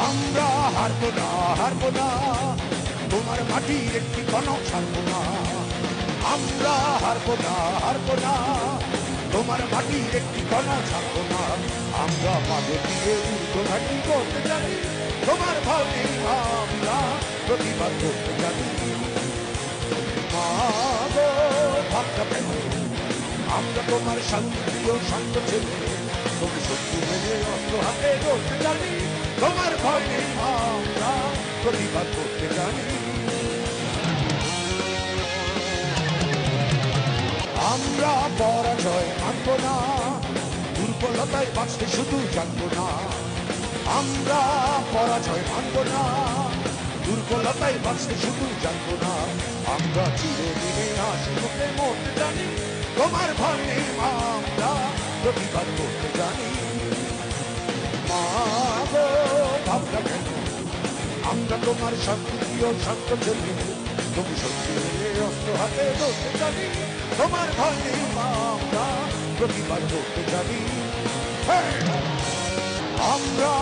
আমরা হারবো না, হারবো না, তোমার মাটির একটি কণাও ছাড়বো না। আমরা হারবো না, হারবো না, তোমার মাটির একটি কণাও ছাড়বো না। আমরা পাবে দিয়ে উর্ধ্বঘাটি করতে জানি, তোমার ভয় নেই, আমরা প্রতিবাদ করতে জানি। মা গো ভাবটা কেন, আমরা তোমার শান্তিপ্রিয় শান্ত ছেলে, তুমি শত্রু মেনে অস্ত্র হাতে করতে জানি, তোমার ভয় নেই, আমরা প্রতিবাদ করতে জানি। আমরা পরাজয় মানব না, দুর্বলতায় বাঁচতে শুধু জানবো না। আমরা পরাজয় মানব না, দুর্বলতায় বাঁচতে শুধু জানবো না। আমরা চিরদিনে আশীর্বাদে মরতে জানি, তোমার ভয় নেই, আমরা প্রতিবাদ করতে জানি। মা গো ভাবনা কেন, আমরা তোমার শান্তিপ্রিয় শান্ত ছেলে, তুমি শক্তি মেনে অস্ত্র হাতে ধরতে জানি, তোমার ভয় নেই, আমরা প্রতিবাদ করতে জানি। আমরা